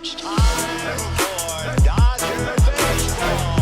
It's time for Dodger baseball.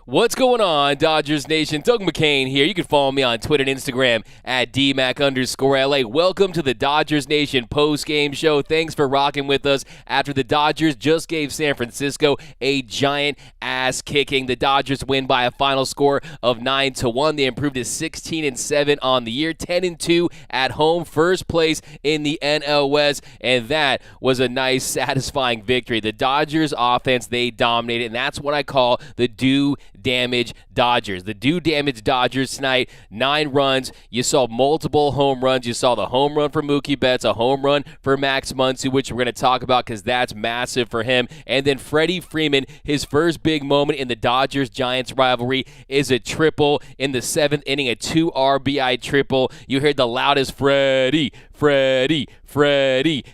What's going on, Dodgers Nation? Doug McCain here. You can follow me on Twitter and Instagram at DMac_LA. Welcome to the Dodgers Nation post-game show. Thanks for rocking with us after the Dodgers just gave San Francisco a giant ass kicking. The Dodgers win by a final score of 9-1. They improved to 16-7 on the year, 10-2 at home, first place in the NL West, and that was a nice, satisfying victory. The Dodgers offense, they dominated, and that's what I call the do-damage Dodgers. The do-damage Dodgers tonight, 9 runs. You saw multiple home runs. You saw the home run for Mookie Betts, a home run for Max Muncy, which we're going to talk about because that's massive for him. And then Freddie Freeman, his first big moment in the Dodgers-Giants rivalry is a triple in the 7th inning, a 2 RBI triple. You heard the loudest Freddie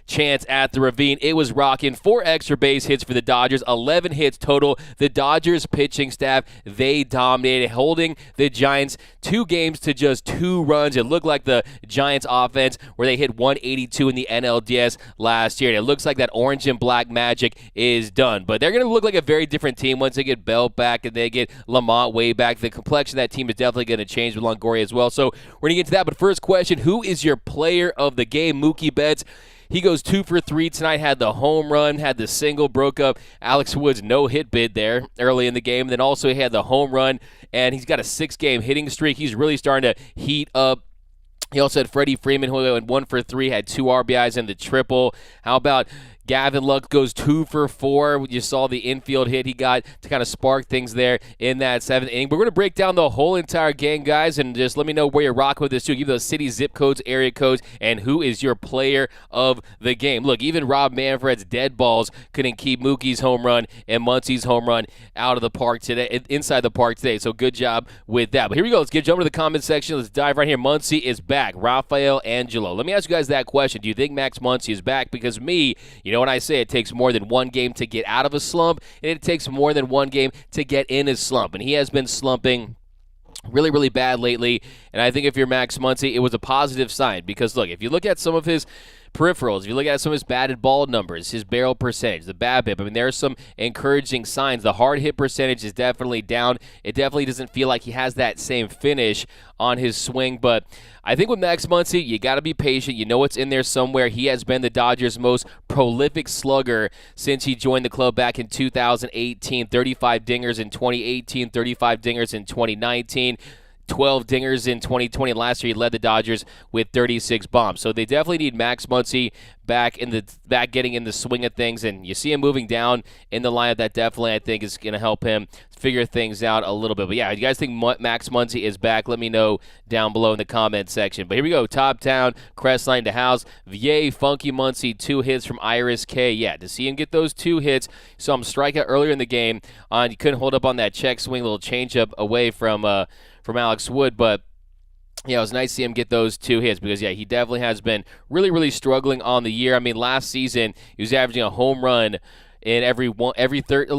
chants at the Ravine. It was rocking. 4 extra base hits for the Dodgers, 11 hits total. The Dodgers pitching staff, they dominated, holding the Giants 2 games to just 2 runs. It looked like the Giants offense where they hit 182 in the NLDS last year. And it looks like that orange and black magic is done. But they're going to look like a very different team once they get Bell back and they get Lamont way back. The complexion of that team is definitely going to change with Longoria as well. So we're going to get to that. But first question, who is your player of the game? Mookie Betts. He goes 2 for 3 tonight, had the home run, had the single, broke up Alex Wood's no-hit bid there early in the game. Then also he had the home run, and he's got a 6-game hitting streak. He's really starting to heat up. He also had Freddie Freeman, who went 1 for 3, had 2 RBIs and the triple. How about Gavin Lux goes 2 for 4. You saw the infield hit he got to kind of spark things there in that 7th inning. But we're going to break down the whole entire game, guys, and just let me know where you're rocking with this too. Give those city zip codes, area codes, and who is your player of the game. Look, even Rob Manfred's dead balls couldn't keep Mookie's home run and Muncy's home run out of the park today, inside the park today. So good job with that. But here we go. Let's jump to the comment section. Let's dive right here. Muncy is back. Rafael Angelo. Let me ask you guys that question. Do you think Max Muncy is back? Because you know what I say, it takes more than one game to get out of a slump, and it takes more than one game to get in a slump. And he has been slumping really, really bad lately. And I think if you're Max Muncy, it was a positive sign. Because, look, if you look at some of his peripherals, if you look at some of his batted ball numbers, his barrel percentage, the BABIP, I mean, there are some encouraging signs. The hard hit percentage is definitely down. It definitely doesn't feel like he has that same finish on his swing. But I think with Max Muncy, you got to be patient. You know it's in there somewhere. He has been the Dodgers' most prolific slugger since he joined the club back in 2018. 35 dingers in 2018, 35 dingers in 2019. 12 dingers in 2020. Last year, he led the Dodgers with 36 bombs. So they definitely need Max Muncy back getting in the swing of things. And you see him moving down in the lineup. That definitely, I think, is going to help him figure things out a little bit. But yeah, you guys think Max Muncy is back? Let me know down below in the comment section. But here we go. Top Town, Crestline to House. Yay, Funky Muncy, 2 hits from Iris K. Yeah, to see him get those 2 hits. Saw him strike out earlier in the game. He couldn't hold up on that check swing, little changeup away from Alex Wood, but yeah, it was nice to see him get those 2 hits because, yeah, he definitely has been really, really struggling on the year. I mean, last season, he was averaging a home run in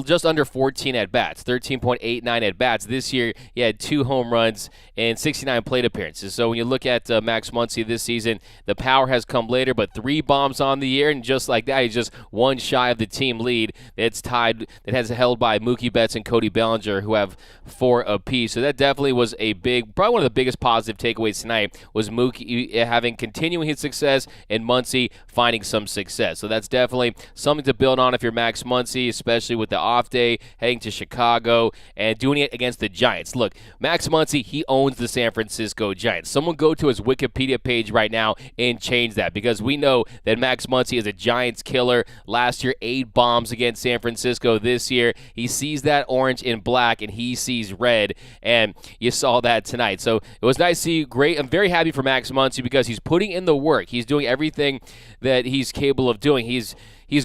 just under 14 at-bats, 13.89 at-bats. This year, he had 2 home runs and 69 plate appearances. So when you look at Max Muncy this season, the power has come later, but 3 bombs on the year, and just like that, he's just 1 shy of the team lead that's tied, that has held by Mookie Betts and Cody Bellinger, who have 4 apiece. So that definitely was probably one of the biggest positive takeaways tonight was Mookie continuing his success and Muncy finding some success. So that's definitely something to build on if you're Max Muncy, especially with the off day, heading to Chicago and doing it against the Giants. Look, Max Muncy, he owns the San Francisco Giants. Someone go to his Wikipedia page right now and change that because we know that Max Muncy is a Giants killer. Last year, 8 bombs against San Francisco. This year, he sees that orange and black and he sees red, and you saw that tonight. So it was nice to see. Great. I'm very happy for Max Muncy because he's putting in the work. He's doing everything that he's capable of doing. He's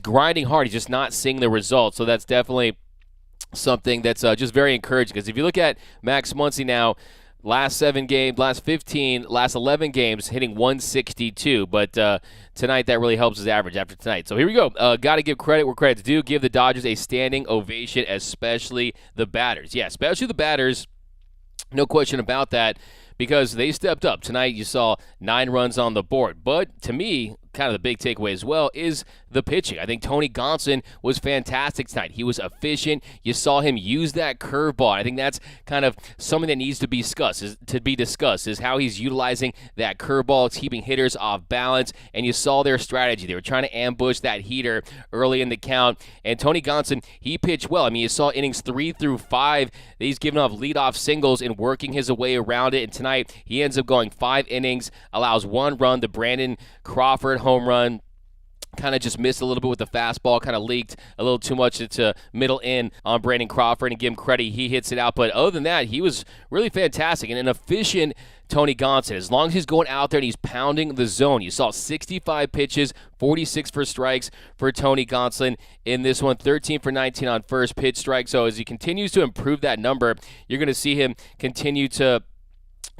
grinding hard. He's just not seeing the results. So that's definitely something that's just very encouraging. Because if you look at Max Muncy now, last 7 games, last 15, last 11 games, hitting 162. But tonight, that really helps his average after tonight. So here we go. Got to give credit where credit's due. Give the Dodgers a standing ovation, especially the batters. Yeah, especially the batters. No question about that, because they stepped up. Tonight, you saw 9 runs on the board. But to me, kind of the big takeaway as well is the pitching. I think Tony Gonsolin was fantastic tonight. He was efficient. You saw him use that curveball. I think that's kind of something that needs to be discussed is how he's utilizing that curveball, keeping hitters off balance. And you saw their strategy. They were trying to ambush that heater early in the count. And Tony Gonsolin, he pitched well. I mean, you saw innings 3 through 5. He's giving off leadoff singles and working his way around it. And tonight, he ends up going 5 innings, allows 1 run, the Brandon Crawford home run. Kind of just missed a little bit with the fastball, kind of leaked a little too much into middle in on Brandon Crawford, and give him credit, he hits it out. But other than that, he was really fantastic and an efficient Tony Gonsolin. As long as he's going out there and he's pounding the zone. You saw 65 pitches, 46 for strikes for Tony Gonsolin in this one, 13 for 19 on first pitch strike. So as he continues to improve that number, you're going to see him continue to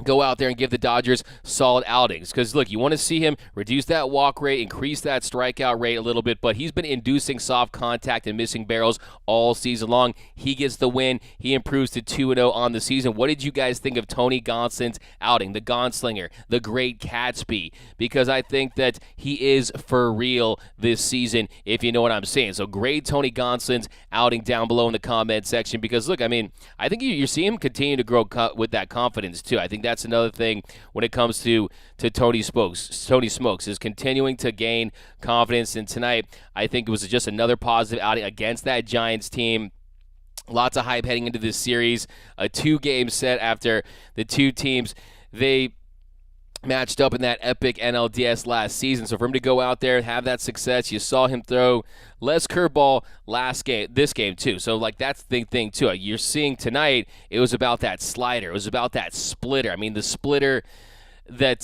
go out there and give the Dodgers solid outings. Because, look, you want to see him reduce that walk rate, increase that strikeout rate a little bit, but he's been inducing soft contact and missing barrels all season long. He gets the win. He improves to 2-0 on the season. What did you guys think of Tony Gonsolin's outing, the Gunslinger, the great Catsby? Because I think that he is for real this season, if you know what I'm saying. So grade Tony Gonsolin's outing down below in the comment section, because, look, I mean, I think you're seeing him continue to grow with that confidence, too. I think that's another thing when it comes to Tony Smokes is continuing to gain confidence. And tonight, I think it was just another positive outing against that Giants team. Lots of hype heading into this series. A 2-game set after the two teams, they matched up in that epic NLDS last season. So for him to go out there and have that success, you saw him throw less curveball this game too. So like that's the thing too. You're seeing tonight, it was about that slider. It was about that splitter. I mean, the splitter that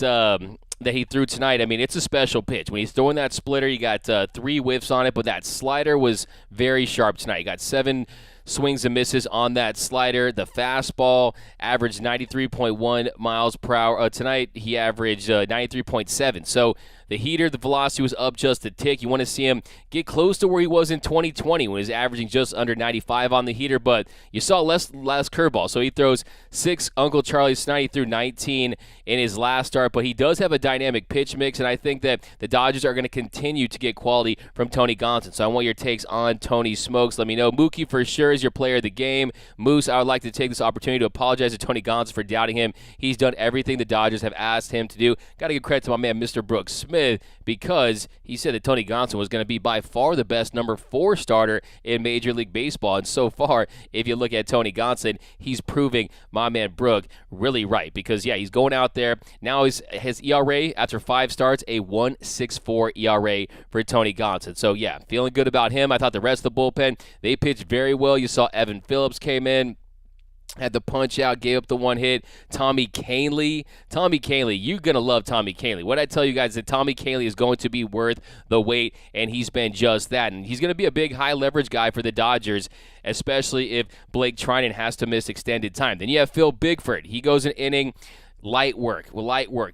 he threw tonight, I mean, it's a special pitch. When he's throwing that splitter, you got 3 whiffs on it, but that slider was very sharp tonight. You got 7 swings and misses on that slider. The fastball averaged 93.1 miles per hour. Tonight, he averaged 93.7. So the heater, the velocity was up just a tick. You want to see him get close to where he was in 2020 when he was averaging just under 95 on the heater, but you saw less curveball. So he throws 6 Uncle Charlie Snide. He threw 19 in his last start, but he does have a dynamic pitch mix, and I think that the Dodgers are going to continue to get quality from Tony Gonsolin. So I want your takes on Tony Smokes. Let me know. Mookie for sure is your player of the game. Moose, I would like to take this opportunity to apologize to Tony Gonsolin for doubting him. He's done everything the Dodgers have asked him to do. Got to give credit to my man, Mr. Brooks Smith, because he said that Tony Gonsolin was going to be by far the best number 4 starter in Major League Baseball. And so far, if you look at Tony Gonsolin, he's proving my man Brooke really right. Because, yeah, he's going out there. Now his ERA after 5 starts, a 1.64 ERA for Tony Gonsolin. So, yeah, feeling good about him. I thought the rest of the bullpen, they pitched very well. You saw Evan Phillips came in, had the punch out, gave up the 1 hit. Tommy Kahnle, you're going to love Tommy Kahnle. What I tell you guys is that Tommy Kahnle is going to be worth the wait, and he's been just that. And he's going to be a big high-leverage guy for the Dodgers, especially if Blake Trinan has to miss extended time. Then you have Phil Bigford. He goes an inning. Light work,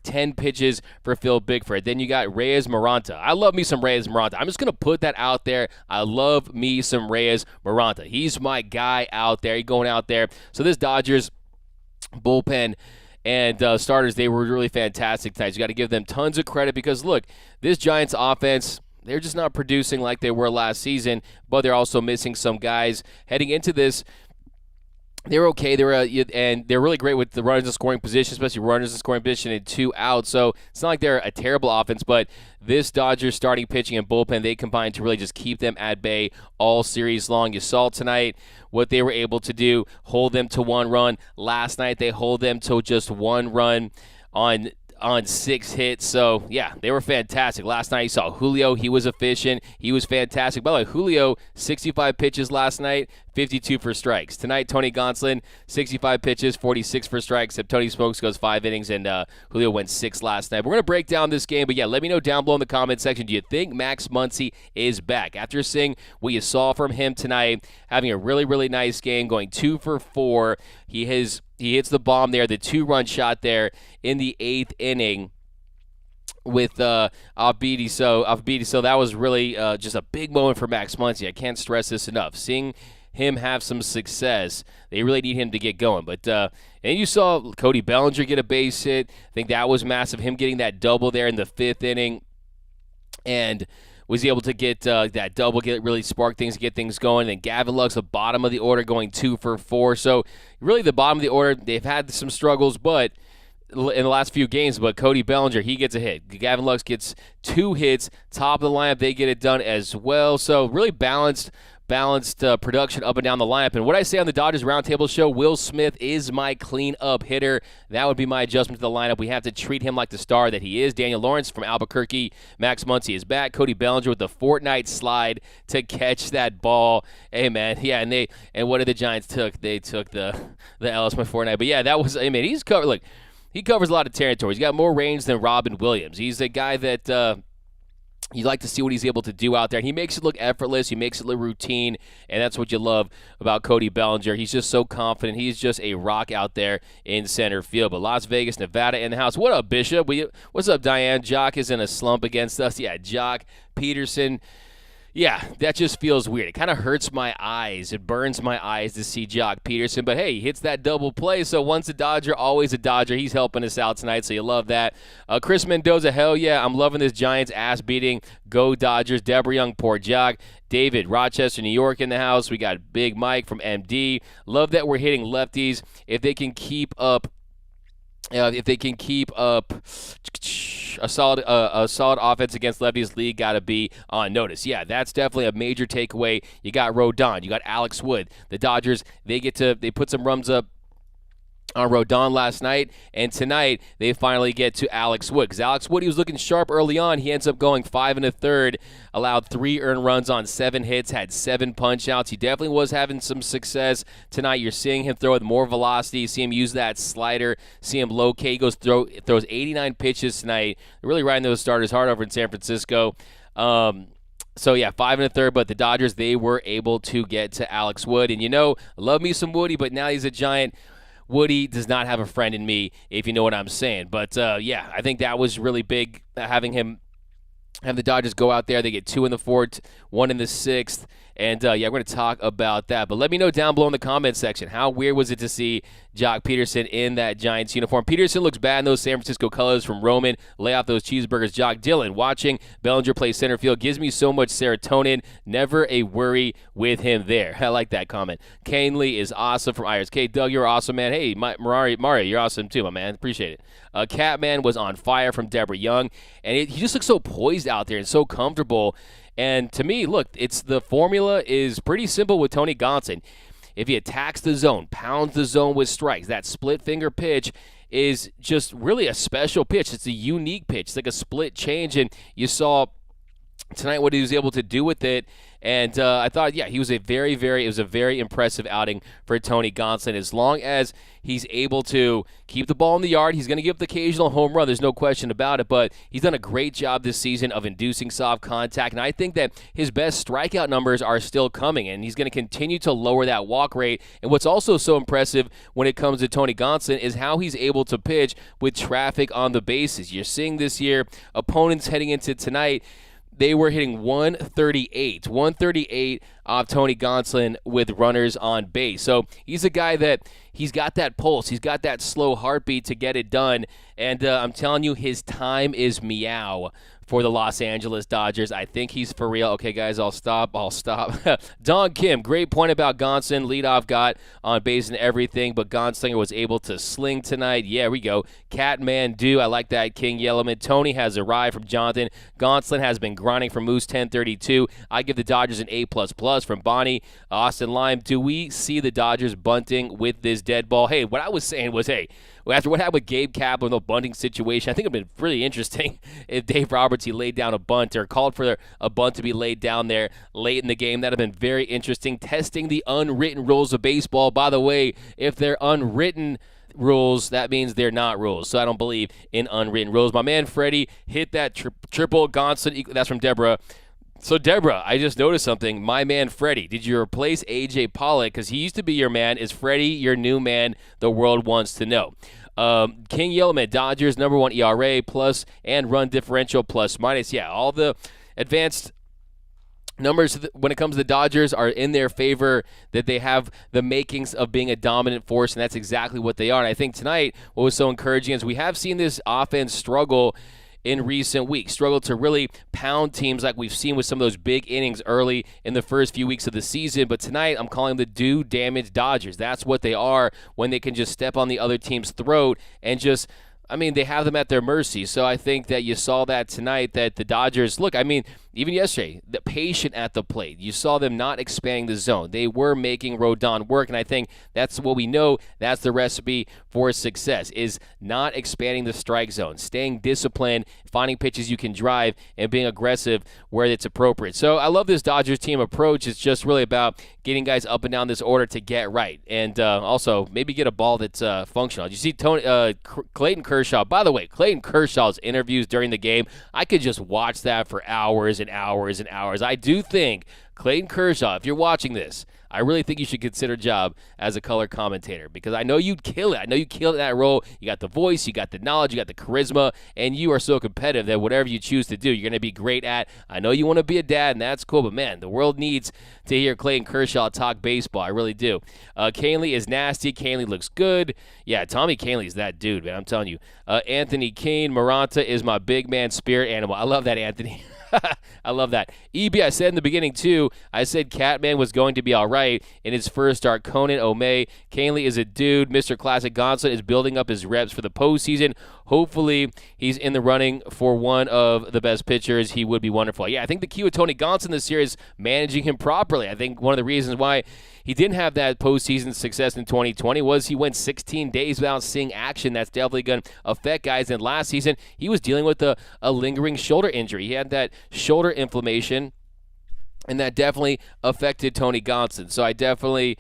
10 pitches for Phil Bigford. Then you got Reyes Maranta. I love me some Reyes Maranta. I'm just going to put that out there. I love me some Reyes Maranta. He's my guy out there. He's going out there. So this Dodgers bullpen and starters, they were really fantastic tonight. You got to give them tons of credit because, look, this Giants offense, they're just not producing like they were last season, but they're also missing some guys. Heading into this, they're okay. And they're really great with the runners in scoring position, especially runners in scoring position and 2 out. So it's not like they're a terrible offense, but this Dodgers starting pitching and bullpen, they combined to really just keep them at bay all series long. You saw tonight what they were able to do, hold them to 1 run. Last night they hold them to just 1 run on 6 hits. So, yeah, they were fantastic. Last night you saw Julio. He was efficient. He was fantastic. By the way, Julio, 65 pitches last night, 52 for strikes. Tonight, Tony Gonsolin, 65 pitches, 46 for strikes, except Tony Smokes goes 5 innings, and Julio went 6 last night. We're going to break down this game, but, yeah, let me know down below in the comment section, do you think Max Muncy is back? After seeing what you saw from him tonight, having a really, really nice game, going 2 for 4, he He hits the bomb there, the 2-run shot there in the 8th inning with Abidi. So that was really just a big moment for Max Muncy. I can't stress this enough. Seeing him have some success, they really need him to get going. But and you saw Cody Bellinger get a base hit. I think that was massive. Him getting that double there in the 5th inning, and was able to get that double, really spark things, get things going. And then Gavin Lux, the bottom of the order, going 2 for 4. So really the bottom of the order, they've had some struggles, but in the last few games, but Cody Bellinger, he gets a hit. Gavin Lux gets 2 hits. Top of the lineup, they get it done as well. So really balanced production up and down the lineup. And what I say on the Dodgers Roundtable show, Will Smith is my cleanup hitter. That would be my adjustment to the lineup. We have to treat him like the star that he is. Daniel Lawrence from Albuquerque. Max Muncy is back. Cody Bellinger with the Fortnite slide to catch that ball. Hey, man. Yeah, and what did the Giants took? They took the Ellis by Fortnite. But, yeah, that was – I mean, he's covered – look, he covers a lot of territory. He's got more range than Robin Williams. He's a guy that you like to see what he's able to do out there. He makes it look effortless. He makes it look routine, and that's what you love about Cody Bellinger. He's just so confident. He's just a rock out there in center field. But Las Vegas, Nevada in the house. What up, Bishop? What's up, Diane? Jock is in a slump against us. Yeah, Jock, Peterson. Yeah, that just feels weird. It kind of hurts my eyes. It burns my eyes to see Jock Peterson. But, hey, he hits that double play. So once a Dodger, always a Dodger. He's helping us out tonight, so you love that. Chris Mendoza, hell yeah. I'm loving this Giants ass-beating. Go Dodgers. Deborah Young, poor Jock. David, Rochester, New York in the house. We got Big Mike from MD. Love that we're hitting lefties. If they can keep up a solid offense against lefties, league got to be on notice. Yeah, that's definitely a major takeaway. You got Rodon, you got Alex Wood. The Dodgers, they put some runs up on Rodon last night, and tonight they finally get to Alex Wood, because Alex Wood, he was looking sharp early on. He ends up going 5 1/3, allowed 3 earned runs on 7 hits, had 7 punch outs. He definitely was having some success tonight. You're seeing him throw with more velocity. You see him use that slider, see him locate. He throws 89 pitches tonight. They're really riding those starters hard over in San Francisco. So, yeah, 5 1/3, but the Dodgers, they were able to get to Alex Wood. And, love me some Woody, but now he's a Giant. Woody does not have a friend in me, if you know what I'm saying. But, yeah, I think that was really big, have the Dodgers go out there. They get 2 in the 4th, 1 in the 6th. And, yeah, we're going to talk about that. But let me know down below in the comment section, how weird was it to see Jock Peterson in that Giants uniform? Peterson looks bad in those San Francisco colors from Roman. Lay off those cheeseburgers. Jock Dylan, watching Bellinger play center field gives me so much serotonin. Never a worry with him there. I like that comment. Kane Lee is awesome from Iris. K. Doug, you're awesome, man. Hey, Mario, you're awesome too, my man. Appreciate it. Catman was on fire from Deborah Young. And he just looks so poised out there and so comfortable. And to me, look, the formula is pretty simple with Tony Gonsolin. If he attacks the zone, pounds the zone with strikes, that split finger pitch is just really a special pitch. It's a unique pitch. It's like a split change, and you saw tonight what he was able to do with it. And I thought, yeah, it was a very impressive outing for Tony Gonsolin. As long as he's able to keep the ball in the yard, he's going to give up the occasional home run. There's no question about it. But he's done a great job this season of inducing soft contact. And I think that his best strikeout numbers are still coming. And he's going to continue to lower that walk rate. And what's also so impressive when it comes to Tony Gonsolin is how he's able to pitch with traffic on the bases. You're seeing this year, opponents heading into tonight, they were hitting 138 off Tony Gonsolin with runners on base. So he's a guy that he's got that pulse. He's got that slow heartbeat to get it done. And I'm telling you, his time is meow for the Los Angeles Dodgers. I think he's for real. Okay, guys, I'll stop. Don Kim, great point about Gonsolin. Leadoff got on base and everything, but Gonsolin was able to sling tonight. Yeah, we go. Catman do. I like that, King Yellowman. Tony has arrived from Jonathan. Gonsolin has been grinding from Moose 1032. I give the Dodgers an A++ from Bonnie. Austin Lime, do we see the Dodgers bunting with this dead ball? Hey, what I was saying was, after what happened with Gabe Kapler in the bunting situation, I think it would have been really interesting if Dave Roberts, he laid down a bunt or called for a bunt to be laid down there late in the game. That would have been very interesting. Testing the unwritten rules of baseball. By the way, if they're unwritten rules, that means they're not rules. So I don't believe in unwritten rules. My man Freddie hit that triple Gonsolin. That's from Deborah. So, Deborah, I just noticed something. My man, Freddie, did you replace A.J. Pollock? Because he used to be your man. Is Freddie your new man? The world wants to know. King Yellowman, Dodgers, number 1 ERA, plus, and run differential, plus, minus. Yeah, all the advanced numbers when it comes to the Dodgers are in their favor, that they have the makings of being a dominant force, and that's exactly what they are. And I think tonight what was so encouraging is we have seen this offense struggle in recent weeks, struggle to really pound teams like we've seen with some of those big innings early in the first few weeks of the season. But tonight, I'm calling them the do-damage Dodgers. That's what they are when they can just step on the other team's throat and just, they have them at their mercy. So I think that you saw that tonight, that the Dodgers, look, even yesterday, the patient at the plate. You saw them not expanding the zone. They were making Rodon work, and I think that's what we know. That's the recipe for success, is not expanding the strike zone, staying disciplined, finding pitches you can drive, and being aggressive where it's appropriate. So I love this Dodgers team approach. It's just really about getting guys up and down this order to get right, and also maybe get a ball that's functional. Did you see Clayton Kershaw? By the way, Clayton Kershaw's interviews during the game, I could just watch that for hours and hours and hours. I do think Clayton Kershaw, if you're watching this, I really think you should consider a job as a color commentator, because I know you'd kill it. I know you kill it in that role. You got the voice, you got the knowledge, you got the charisma, and you are so competitive that whatever you choose to do, you're going to be great at. I know you want to be a dad, and that's cool, but man, the world needs to hear Clayton Kershaw talk baseball. I really do. Kahnle is nasty. Kahnle looks good. Yeah, Tommy Kahnle is that dude, man. I'm telling you. Anthony Kane, Maranta is my big man spirit animal. I love that, Anthony. I love that. EB, I said in the beginning, too, I said Catman was going to be all right in his first start. Conan O'May, Kahnle is a dude. Mr. Classic Gonsolin is building up his reps for the postseason. Hopefully, he's in the running for one of the best pitchers. He would be wonderful. Yeah, I think the key with Tony Gonsolin this year is managing him properly. I think one of the reasons why he didn't have that postseason success in 2020 was he went 16 days without seeing action. That's definitely going to affect guys. And last season, he was dealing with a lingering shoulder injury. He had that shoulder inflammation, and that definitely affected Tony Gonsolin. So I definitely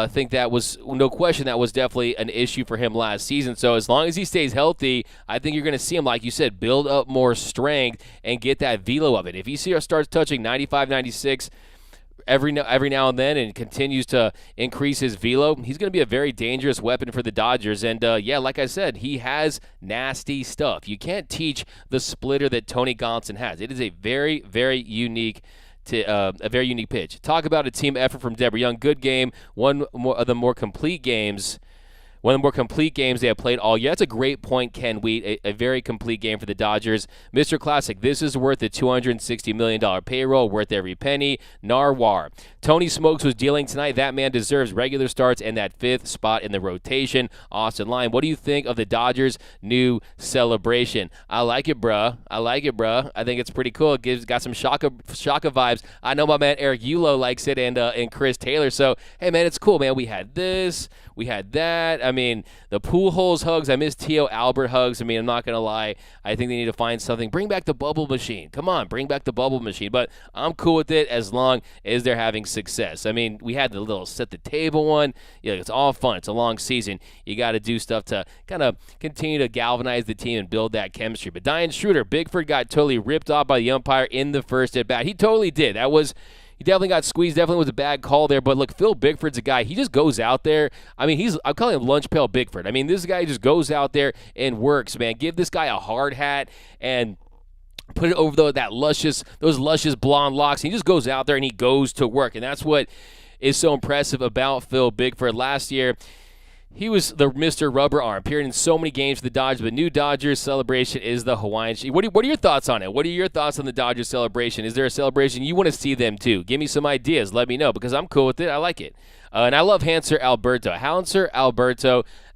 think that was, no question, that was definitely an issue for him last season. So as long as he stays healthy, I think you're going to see him, like you said, build up more strength and get that velo of it. If he starts touching 95, 96 every now and then and continues to increase his velo, he's going to be a very dangerous weapon for the Dodgers. And yeah, like I said, he has nasty stuff. You can't teach the splitter that Tony Gonsolin has. It is a very, very unique pitch. Talk about a team effort from Deborah Young. Good game. One of the more complete games they have played all year. That's a great point, Ken Wheat. A very complete game for the Dodgers. Mr. Classic, this is worth a $260 million payroll, worth every penny. Narwhal. Tony Smokes was dealing tonight. That man deserves regular starts and that 5th spot in the rotation. Austin Line, what do you think of the Dodgers' new celebration? I like it, bruh. I think it's pretty cool. It got some Shaka vibes. I know my man Eric Yulo likes it, and Chris Taylor. So, hey, man, it's cool, man. We had this. We had that. The Pujols hugs. I miss Tio Albert hugs. I'm not going to lie. I think they need to find something. Bring back the bubble machine. Come on, bring back the bubble machine. But I'm cool with it as long as they're having success. We had the little set the table one. Yeah, it's all fun. It's a long season. You got to do stuff to kind of continue to galvanize the team and build that chemistry. But Diane Schroeder, Bigford got totally ripped off by the umpire in the first at bat. He totally did. He definitely got squeezed. Definitely was a bad call there. But look, Phil Bickford's a guy. He just goes out there. I'm calling him lunch pail Bickford. This guy just goes out there and works, man. Give this guy a hard hat and put it over those luscious blonde locks. He just goes out there and he goes to work. And that's what is so impressive about Phil Bickford. Last year, he was the Mr. Rubber Arm, appeared in so many games for the Dodgers, but new Dodgers celebration is the Hawaiian Shield. What are your thoughts on it? What are your thoughts on the Dodgers celebration? Is there a celebration you want to see them too? Give me some ideas. Let me know, because I'm cool with it. I like it. And I love Hanser Alberto.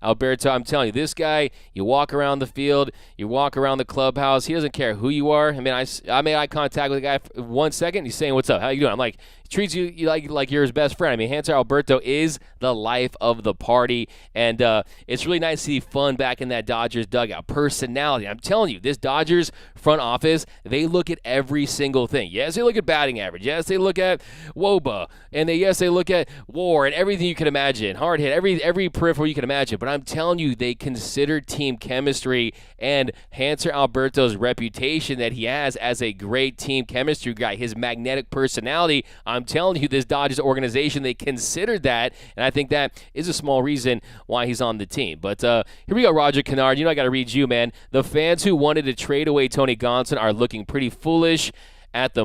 Alberto, I'm telling you, this guy, you walk around the field, you walk around the clubhouse, he doesn't care who you are. I made eye contact with the guy for 1 second, he's saying, "What's up? How you doing?" I'm like, he treats you like you're his best friend. Hanser Alberto is the life of the party, and it's really nice to see fun back in that Dodgers dugout. Personality. I'm telling you, this Dodgers front office, they look at every single thing. Yes, they look at batting average. Yes, they look at WOBA, and they look at WAR and everything you can imagine. Hard hit, every peripheral you can imagine. But but I'm telling you, they consider team chemistry, and Hanser Alberto's reputation that he has as a great team chemistry guy, his magnetic personality, I'm telling you, this Dodgers organization, they considered that, and I think that is a small reason why he's on the team. But here we go, Roger Kennard. I got to read you, man. The fans who wanted to trade away Tony Gonsolin are looking pretty foolish at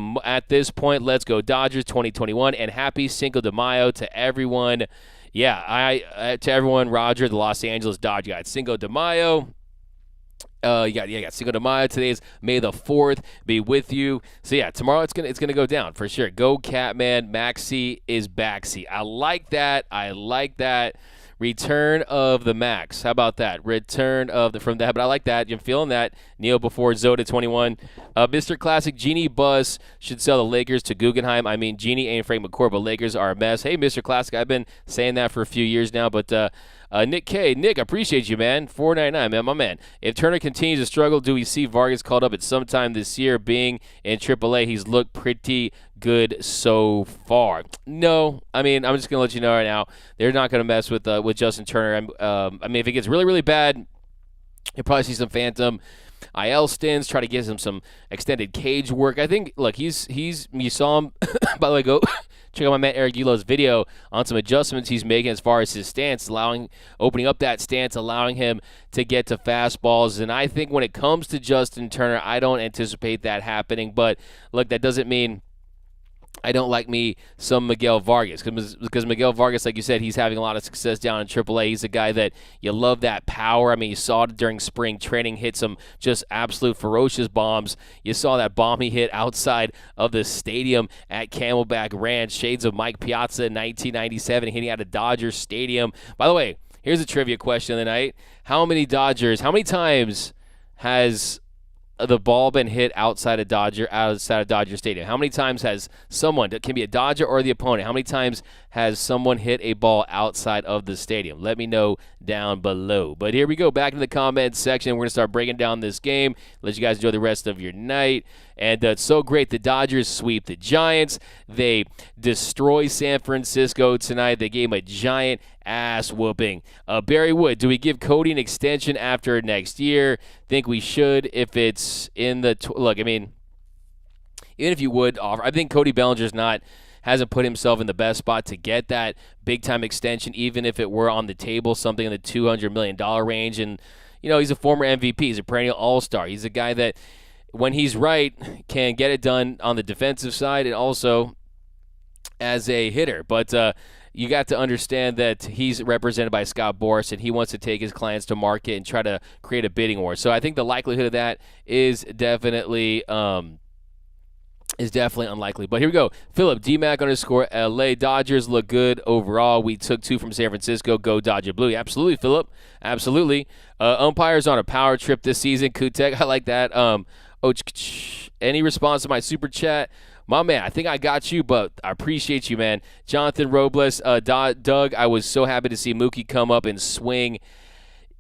this point. Let's go Dodgers 2021, and happy Cinco de Mayo to everyone. Yeah, to everyone, Roger, the Los Angeles Dodgers. You got Cinco de Mayo. You got Cinco de Mayo. Today is May the 4th. Be with you. So yeah, tomorrow it's gonna go down for sure. Go Catman. Maxi is backsy. I like that. Return of the Max. How about that? Return of the from that. But I like that. You're feeling that. Neil before Zoda 21. Mr. Classic Genie Bus should sell the Lakers to Guggenheim. I mean, Genie ain't Frank McCourt, but Lakers are a mess. Hey, Mr. Classic, I've been saying that for a few years now, but Nick K. Nick, I appreciate you, man. $4.99, man, my man. If Turner continues to struggle, do we see Vargas called up at some time this year? Being in AAA, he's looked pretty good so far. No, I mean, I'm just gonna let you know right now, they're not gonna mess with Justin Turner. I mean, if it gets really, really bad, you'll probably see some phantom IL stints. Try to give him some extended cage work. I think. Look, he's. You saw him. By the way, go check out my man Eric Yulo's video on some adjustments he's making as far as his stance, opening up that stance, allowing him to get to fastballs. And I think when it comes to Justin Turner, I don't anticipate that happening. But look, that doesn't mean I don't like me some Miguel Vargas, because Miguel Vargas, like you said, he's having a lot of success down in AAA. He's a guy that you love that power. I mean, you saw it during spring training, hit some just absolute ferocious bombs. You saw that bomb he hit outside of the stadium at Camelback Ranch, shades of Mike Piazza in 1997, hitting out of Dodger Stadium. By the way, here's a trivia question of the night. How many times has the ball been hit outside of Dodger Stadium? How many times has someone, it can be a Dodger or the opponent, how many times has someone hit a ball outside of the stadium? Let me know down below. But here we go, back in the comments section. We're going to start breaking down this game. Let you guys enjoy the rest of your night. And it's so great. The Dodgers sweep the Giants. They destroy San Francisco tonight. They gave him a giant ass whooping. Barry Wood, do we give Cody an extension after next year? Think we should if it's in the look, I mean, even if you would offer, I think Cody Bellinger's hasn't put himself in the best spot to get that big-time extension, even if it were on the table, something in the $200 million range. And, he's a former MVP. He's a perennial all-star. He's a guy that, when he's right, can get it done on the defensive side and also as a hitter. But you got to understand that he's represented by Scott Boras, and he wants to take his clients to market and try to create a bidding war. So I think the likelihood of that is definitely unlikely. But here we go. Philip, DMAC _ LA. Dodgers look good overall. We took 2 from San Francisco. Go Dodger Blue. Absolutely, Philip. Absolutely. Umpires on a power trip this season. Kutek, I like that. Any response to my super chat? My man, I think I got you, but I appreciate you, man. Jonathan Robles, Doug, I was so happy to see Mookie come up and swing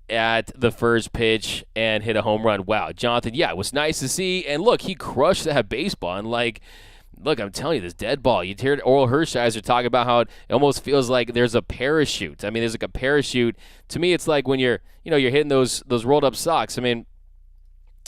at the first pitch and hit a home run. Wow, Jonathan, yeah, it was nice to see. And look, he crushed that baseball. And look, I'm telling you, this dead ball. You heard Oral Hershiser talk about how it almost feels like there's a parachute. I mean, there's like a parachute. To me, it's like when you're hitting those rolled up socks. I mean,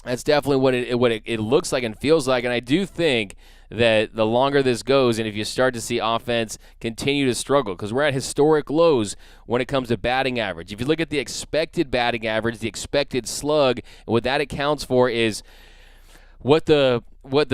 that's definitely what it looks like and feels like. And I do think that the longer this goes, and if you start to see offense continue to struggle, because we're at historic lows when it comes to batting average. If you look at the expected batting average, the expected slug, and what that accounts for is what the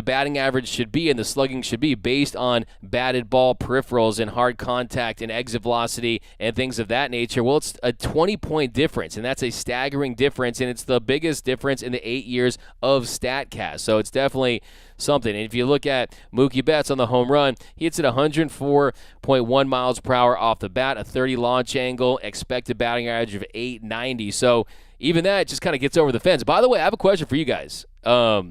batting average should be and the slugging should be based on batted ball peripherals and hard contact and exit velocity and things of that nature. Well, it's a 20-point difference, and that's a staggering difference, and it's the biggest difference in the 8 years of StatCast. So it's definitely something. And if you look at Mookie Betts on the home run, he hits at 104.1 miles per hour off the bat, a 30 launch angle, expected batting average of 890. So even that just kind of gets over the fence. By the way, I have a question for you guys. Here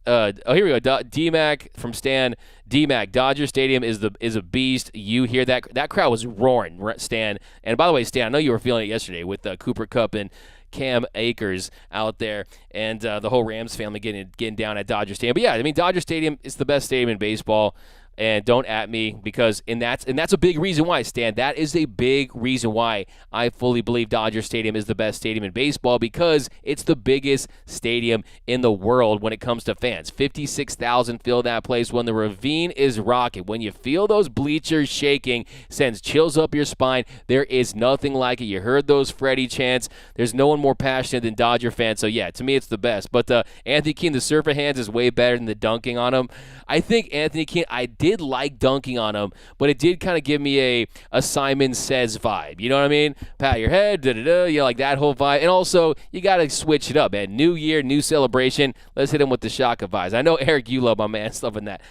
we go. DMAC from Stan. DMAC, Dodger Stadium is a beast. You hear that crowd was roaring, Stan. And by the way, Stan, I know you were feeling it yesterday with Cooper Kupp and Cam Akers out there, and the whole Rams family getting down at Dodger Stadium. But yeah, I mean, Dodger Stadium is the best stadium in baseball. And don't at me because that's a big reason why, Stan. That is a big reason why I fully believe Dodger Stadium is the best stadium in baseball, because it's the biggest stadium in the world when it comes to fans. 56,000 fill that place when the ravine is rocking. When you feel those bleachers shaking, sends chills up your spine. There is nothing like it. You heard those Freddie chants. There's no one more passionate than Dodger fans. So yeah, to me it's the best. But Anthony Keene, the surfer hands is way better than the dunking on him. I think Anthony Keene, I did like dunking on him, but it did kind of give me a Simon Says vibe. You know what I mean? Pat your head, you know, like that whole vibe. And also, you got to switch it up, man. New year, new celebration. Let's hit him with the Shaka vibes. I know, Eric, you love my man stuff in that.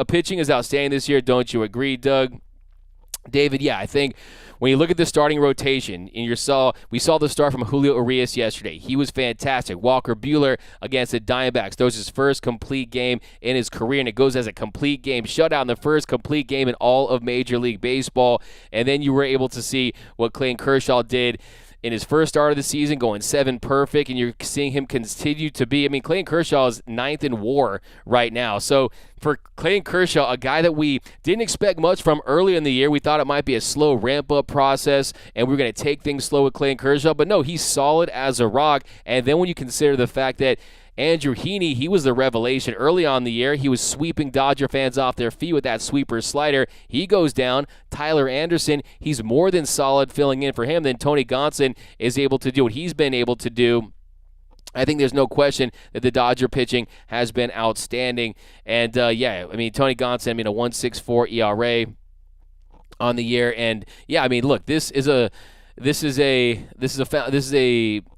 Pitching is outstanding this year. Don't you agree, Doug? David, yeah, I think when you look at the starting rotation, and we saw the start from Julio Urias yesterday. He was fantastic. Walker Buehler against the Diamondbacks. That was his first complete game in his career, and it goes as a complete game shutout in the first complete game in all of Major League Baseball. And then you were able to see what Clayton Kershaw did in his first start of the season, going 7 perfect, and you're seeing him continue to be. I mean, Clayton Kershaw is 9th in WAR right now. So for Clayton Kershaw, a guy that we didn't expect much from early in the year, we thought it might be a slow ramp-up process, and we were going to take things slow with Clayton Kershaw. But no, he's solid as a rock. And then when you consider the fact that Andrew Heaney, he was the revelation early on in the year. He was sweeping Dodger fans off their feet with that sweeper slider. He goes down. Tyler Anderson, he's more than solid filling in for him. Then Tony Gonsolin is able to do what he's been able to do. I think there's no question that the Dodger pitching has been outstanding. And, yeah, I mean, Tony Gonsolin, I mean, a 1.64 ERA on the year. And, yeah, I mean, look, this is an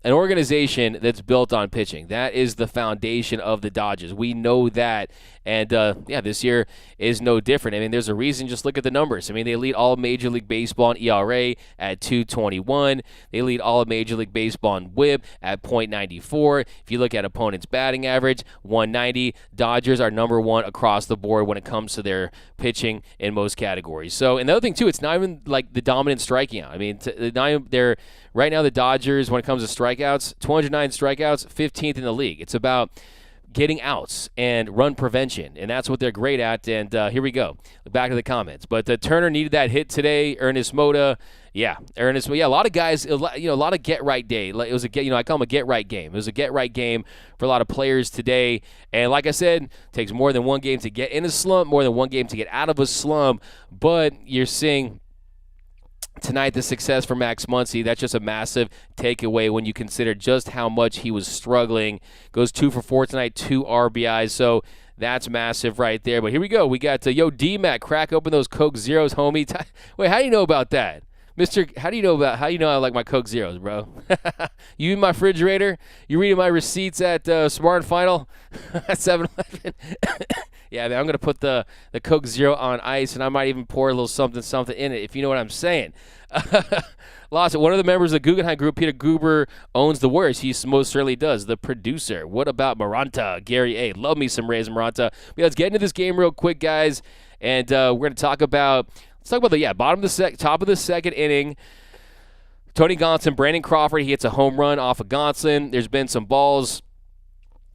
organization that's built on pitching. That is the foundation of the Dodgers. We know that. And, yeah, this year is no different. I mean, there's a reason. Just look at the numbers. I mean, they lead all of Major League Baseball in ERA at 2.21. They lead all of Major League Baseball in WHIP at .94. If you look at opponents' batting average, 190. Dodgers are number one across the board when it comes to their pitching in most categories. So, and the other thing, too, it's not even like the dominant striking out. I mean, they're right now the Dodgers, when it comes to strikeouts, 209 strikeouts, 15th in the league. It's about getting outs and run prevention, and that's what they're great at. And here we go, back to the comments. But Turner needed that hit today. Ernest Mota, yeah, a lot of guys, a lot of get right day. It was I call them a get right game. It was a get right game for a lot of players today. And like I said, it takes more than one game to get in a slump, more than one game to get out of a slump. But you're seeing tonight the success for Max Muncy. That's just a massive takeaway when you consider just how much he was struggling. Goes 2 for 4 tonight, 2 RBIs. So that's massive right there. But here we go. We got D-Mac, crack open those Coke Zeros, homie. Wait, how do you know about that? How do you know I like my Coke Zeros, bro? You in my refrigerator? You reading my receipts at Smart and Final at 7-Eleven? Yeah, man, I'm going to put the Coke Zero on ice, and I might even pour a little something in it, if you know what I'm saying. Lawson, one of the members of the Guggenheim Group, Peter Guber, owns the Warriors. He most certainly does. The producer. What about Maranta? Gary A. Love me some Rays Maranta. But let's get into this game real quick, guys, and we're going to talk about top of the second inning. Tony Gonsolin, Brandon Crawford, he hits a home run off of Gonsolin. There's been some balls.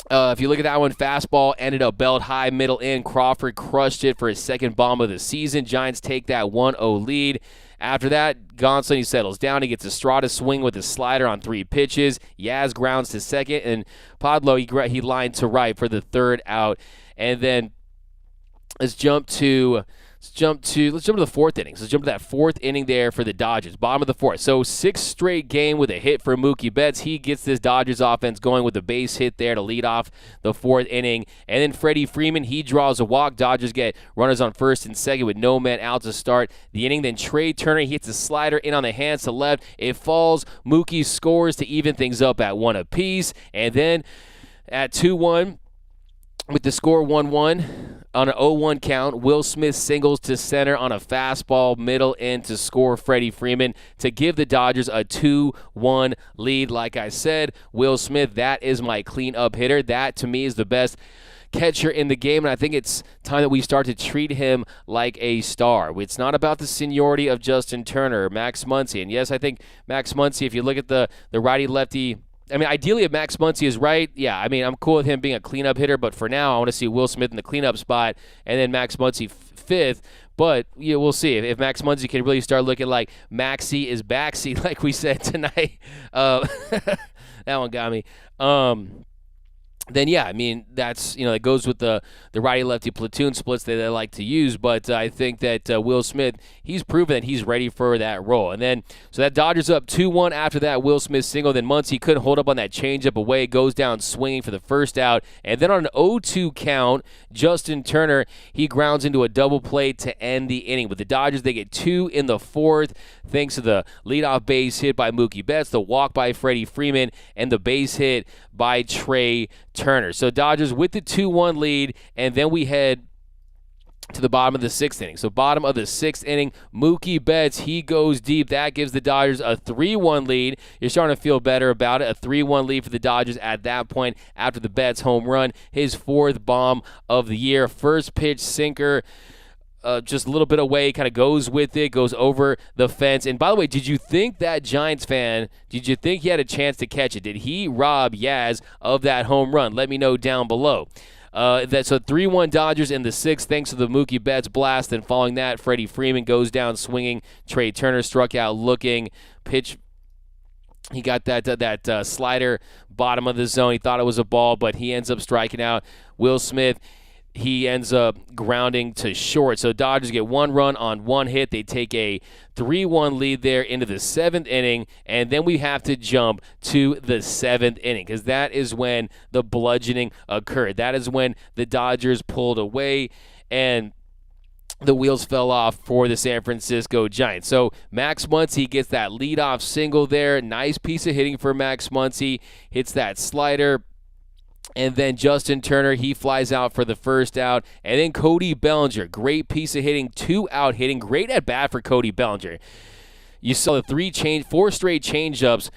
If you look at that one, fastball ended up belt high, middle in. Crawford crushed it for his second bomb of the season. Giants take that 1-0 lead. After that, Gonsolin, he settles down. He gets Estrada swing with his slider on 3 pitches. Yaz grounds to second, and Podlow, he lined to right for the third out. And then let's jump to the fourth inning. So let's jump to that fourth inning there for the Dodgers. Bottom of the fourth. So 6th straight game with a hit for Mookie Betts. He gets this Dodgers offense going with a base hit there to lead off the fourth inning. And then Freddie Freeman, he draws a walk. Dodgers get runners on first and second with no men out to start the inning. Then Trey Turner, he hits a slider in on the hands to left. It falls. Mookie scores to even things up at 1 apiece. And then at 2-1, with the score 1-1, on an 0-1 count, Will Smith singles to center on a fastball middle in to score Freddie Freeman to give the Dodgers a 2-1 lead. Like I said, Will Smith, that is my cleanup hitter. That, to me, is the best catcher in the game, and I think it's time that we start to treat him like a star. It's not about the seniority of Justin Turner or Max Muncy. And yes, I think Max Muncy, if you look at the righty-lefty I mean, ideally, if Max Muncy is right, yeah, I mean, I'm cool with him being a cleanup hitter, but for now, I want to see Will Smith in the cleanup spot and then Max Muncy fifth. But yeah, we'll see if Max Muncy can really start looking like Maxie is backseat, like we said tonight. That one got me. Then yeah, I mean that's it goes with the righty lefty platoon splits that they like to use. But I think that Will Smith, he's proven that he's ready for that role. And then so that Dodgers up 2-1 after that Will Smith single. Then Muncy couldn't hold up on that changeup away, goes down swinging for the first out. And then on an 0-2 count, Justin Turner, he grounds into a double play to end the inning. With the Dodgers, they get 2 in the fourth thanks to the leadoff base hit by Mookie Betts, the walk by Freddie Freeman, and the base hit by Trey Turner. So Dodgers with the 2-1 lead, and then we head to the bottom of the sixth inning. So bottom of the sixth inning, Mookie Betts, he goes deep. That gives the Dodgers a 3-1 lead. You're starting to feel better about it. A 3-1 lead for the Dodgers at that point after the Betts home run, his fourth bomb of the year. First pitch sinker, just a little bit away, kind of goes with it, goes over the fence. And by the way, did you think that Giants fan, did you think he had a chance to catch it? Did he rob Yaz of that home run? Let me know down below. That's a 3-1 Dodgers in the sixth thanks to the Mookie Betts blast. And following that, Freddie Freeman goes down swinging. Trey Turner struck out looking. Pitch, he got that slider bottom of the zone. He thought it was a ball, but he ends up striking out. Will Smith, he ends up grounding to short. So Dodgers get 1 run on 1 hit. They take a 3-1 lead there into the seventh inning, and then we have to jump to the seventh inning because that is when the bludgeoning occurred. That is when the Dodgers pulled away and the wheels fell off for the San Francisco Giants. So Max Muncy gets that leadoff single there. Nice piece of hitting for Max Muncy. Hits that slider. And then Justin Turner, he flies out for the first out. And then Cody Bellinger, great piece of hitting, 2-out hitting. Great at bat for Cody Bellinger. You saw the 4 straight changeups.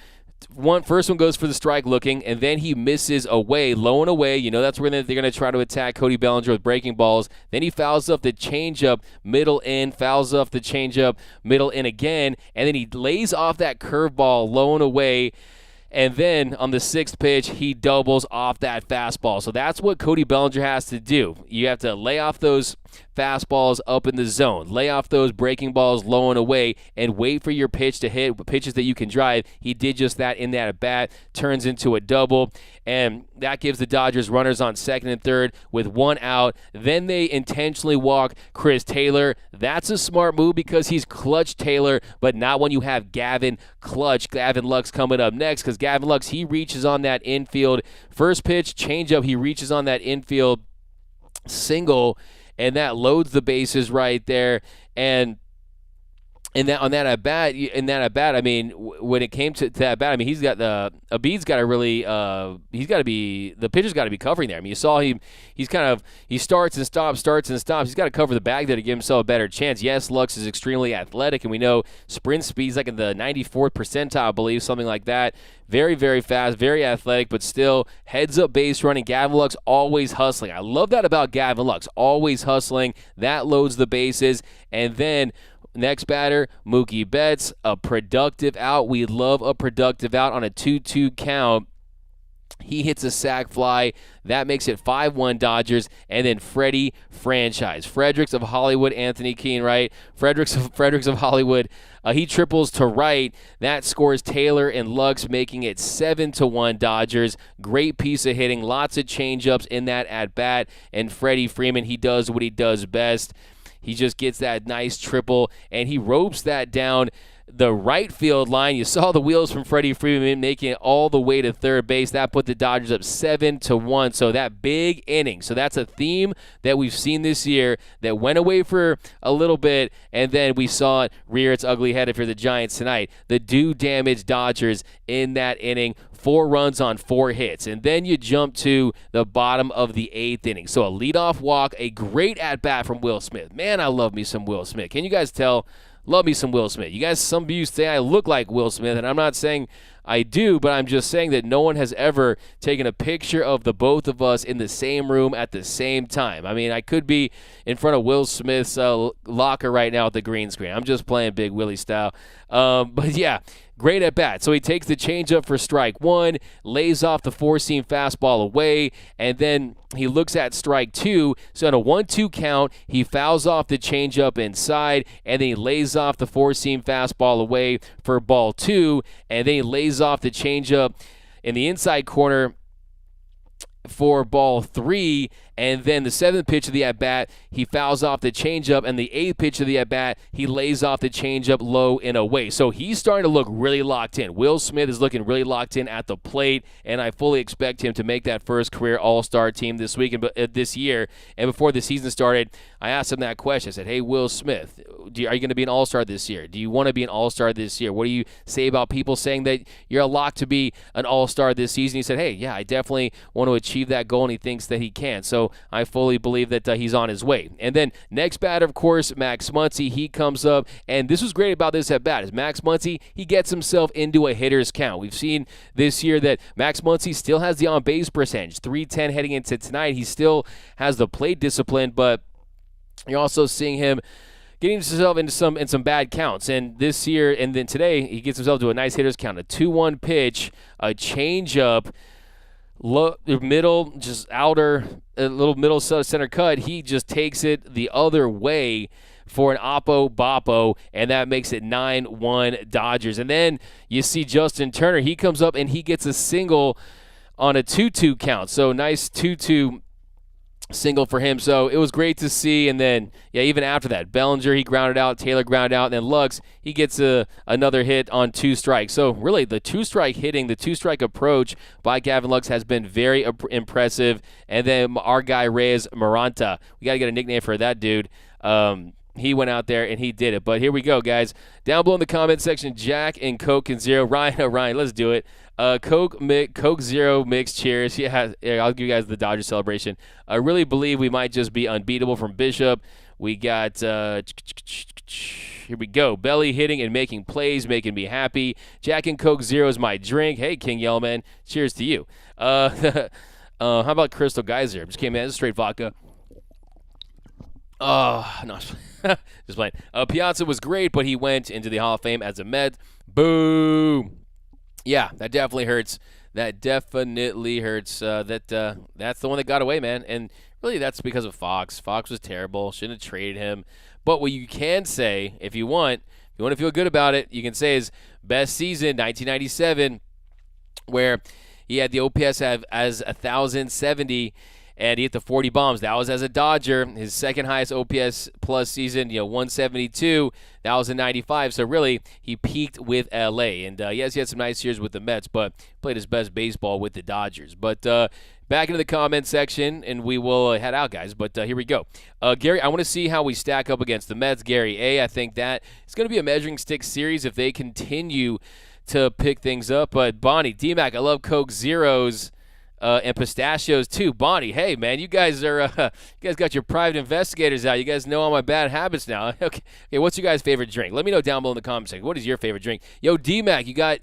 First one goes for the strike looking, and then he misses away, low and away. You know that's where they're going to try to attack Cody Bellinger with breaking balls. Then he fouls up the changeup, middle in, fouls off the changeup, middle in again, and then he lays off that curveball low and away. And then on the sixth pitch, he doubles off that fastball. So that's what Cody Bellinger has to do. You have to lay off those fastballs up in the zone, lay off those breaking balls low and away, and wait for your pitch to hit, pitches that you can drive. He did just that in that at-bat, turns into a double, and that gives the Dodgers runners on second and third with 1 out. Then they intentionally walk Chris Taylor. That's a smart move because he's clutch Taylor, but not when you have Gavin Lux coming up next because Gavin Lux, he reaches on that infield. First pitch, changeup, he reaches on that infield single, and that loads the bases right there. And on that at bat, I mean, when it came to that bat, I mean, Abid's got to really, the pitcher's got to be covering there. I mean, you saw he starts and stops. He's got to cover the bag there to give himself a better chance. Yes, Lux is extremely athletic, and we know sprint speed's like in the 94th percentile, I believe, something like that. Very, very fast, very athletic, but still heads up base running. Gavin Lux always hustling. I love that about Gavin Lux, always hustling. That loads the bases, and then next batter, Mookie Betts, a productive out. We love a productive out on a 2-2 count. He hits a sac fly. That makes it 5-1 Dodgers. And then Freddie franchise. Fredericks of Hollywood, Anthony Keene, right? Fredericks of Hollywood. He triples to right. That scores Taylor and Lux, making it 7-1 Dodgers. Great piece of hitting. Lots of changeups in that at-bat. And Freddie Freeman, he does what he does best. He just gets that nice triple, and he ropes that down the right field line. You saw the wheels from Freddie Freeman making it all the way to third base. That put the Dodgers up 7-1. So that big inning. So that's a theme that we've seen this year that went away for a little bit, and then we saw it rear its ugly head if you're the Giants tonight. The do-damage Dodgers in that inning. 4 runs on 4 hits. And then you jump to the bottom of the 8th inning. So a leadoff walk, a great at-bat from Will Smith. Man, I love me some Will Smith. Can you guys tell? Love me some Will Smith. You guys, some of you say I look like Will Smith, and I'm not saying I do, but I'm just saying that no one has ever taken a picture of the both of us in the same room at the same time. I mean, I could be in front of Will Smith's locker right now at the green screen. I'm just playing Big Willie style. But yeah, great at bat. So he takes the changeup for strike one, lays off the four-seam fastball away, and then he looks at strike two. So on a 1-2 count, he fouls off the changeup inside, and then he lays off the four-seam fastball away for ball two, and then he lays off the changeup in the inside corner for ball three, and then the seventh pitch of the at-bat, he fouls off the changeup, and the eighth pitch of the at-bat, he lays off the changeup low and away. So he's starting to look really locked in. Will Smith is looking really locked in at the plate, and I fully expect him to make that first career All-Star team this year. And before the season started, I asked him that question. I said, hey, Will Smith, are you going to be an All-Star this year? Do you want to be an All-Star this year? What do you say about people saying that you're a lock to be an All-Star this season? He said, hey, yeah, I definitely want to achieve that goal, and he thinks that he can. So I fully believe that he's on his way. And then next batter, of course, Max Muncy. He comes up, and this was great about this at bat is Max Muncy, he gets himself into a hitter's count. We've seen this year that Max Muncy still has the on-base percentage, 310 heading into tonight. He still has the plate discipline, but you're also seeing him getting himself into some bad counts. And this year, and then today, he gets himself to a nice hitter's count, a 2-1 pitch, a changeup, middle, just outer, a little middle center cut. He just takes it the other way for an Oppo Boppo, and that makes it 9-1 Dodgers. And then you see Justin Turner. He comes up and he gets a single on a 2-2 count. So nice 2-2 single for him. So it was great to see. And then, yeah, even after that, Bellinger, he grounded out, Taylor grounded out, and then Lux, he gets another hit on 2 strikes. So really, the 2-strike hitting, the 2-strike approach by Gavin Lux has been very impressive. And then our guy, Reyes Maranta, we got to get a nickname for that dude. He went out there and he did it. But here we go, guys. Down below in the comment section, Jack and Coke and Zero. Ryan, let's do it. Coke Zero mix, cheers. Yeah, I'll give you guys the Dodgers celebration. I really believe we might just be unbeatable from Bishop. We got, here we go. Belly hitting and making plays, making me happy. Jack and Coke Zero is my drink. Hey, King Yellman, cheers to you. How about Crystal Geyser? Just came in, this is straight vodka. Oh, no, just playing. Piazza was great, but he went into the Hall of Fame as a Met. Boom. Yeah, that definitely hurts. That definitely hurts. That's the one that got away, man. And really, that's because of Fox. Fox was terrible. Shouldn't have traded him. But what you can say, if you want to feel good about it, you can say his best season, 1997, where he had the OPS as 1,070. And he hit the 40 bombs. That was as a Dodger. His second highest OPS plus season, 172. That was in 95. So really, he peaked with LA. And yes, he had some nice years with the Mets, but played his best baseball with the Dodgers. But back into the comment section, and we will head out, guys. But here we go. Gary, I want to see how we stack up against the Mets. Gary A., I think that it's going to be a measuring stick series if they continue to pick things up. But Bonnie, D-Mac, I love Coke Zeros. And pistachios too. Bonnie, hey man, you guys got your private investigators out. You guys know all my bad habits now. Okay, what's your guys' favorite drink? Let me know down below in the comment section. What is your favorite drink? Yo, D-Mac, you got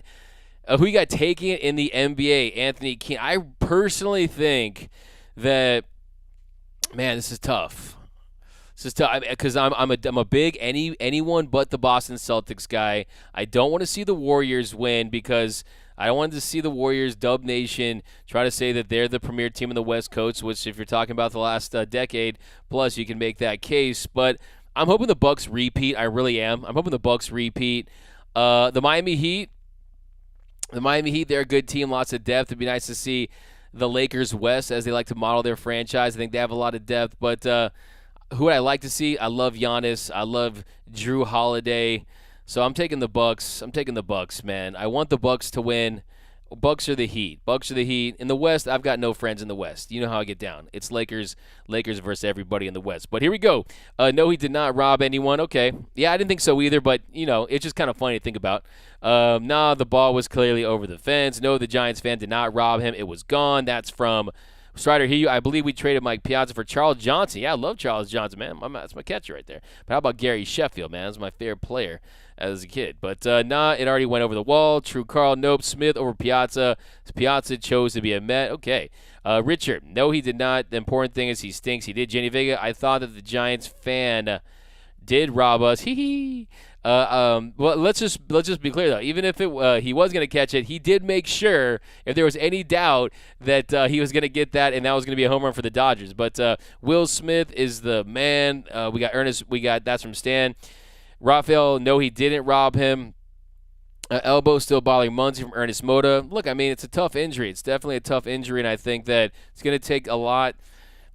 who you got taking it in the NBA? Anthony King. I personally think that, man, this is tough. This is tough because I'm a big anyone but the Boston Celtics guy. I don't want to see the Warriors win because I wanted to see the Warriors, Dub Nation, try to say that they're the premier team in the West Coast, which if you're talking about the last decade, plus you can make that case. But I'm hoping the Bucks repeat. I really am. I'm hoping the Bucks repeat. The Miami Heat, they're a good team, lots of depth. It'd be nice to see the Lakers West as they like to model their franchise. I think they have a lot of depth. But who would I like to see? I love Giannis. I love Drew Holiday. So I'm taking the Bucks. Man. I want the Bucks to win. Bucks are the Heat. In the West, I've got no friends in the West. You know how I get down. It's Lakers versus everybody in the West. But here we go. No, he did not rob anyone. Okay. Yeah, I didn't think so either, but, it's just kind of funny to think about. The ball was clearly over the fence. No, the Giants fan did not rob him. It was gone. That's from Strider Hugh. I believe we traded Mike Piazza for Charles Johnson. Yeah, I love Charles Johnson, man. That's my catcher right there. But how about Gary Sheffield, man? That's my favorite player as a kid. But it already went over the wall. True Carl, nope. Smith over Piazza. Piazza chose to be a Met. Okay. Richard, no, he did not. The important thing is he stinks. He did. Jenny Vega, I thought that the Giants fan did rob us. Hee hee. Well, let's just be clear though. Even if he was going to catch it, he did make sure if there was any doubt that he was going to get that, and that was going to be a home run for the Dodgers. But Will Smith is the man. We got Ernest. That's from Stan. Rafael, no, he didn't rob him. Elbow still bothering Muncy from Ernest Moda. Look, I mean, it's a tough injury. It's definitely a tough injury, and I think that it's going to take a lot.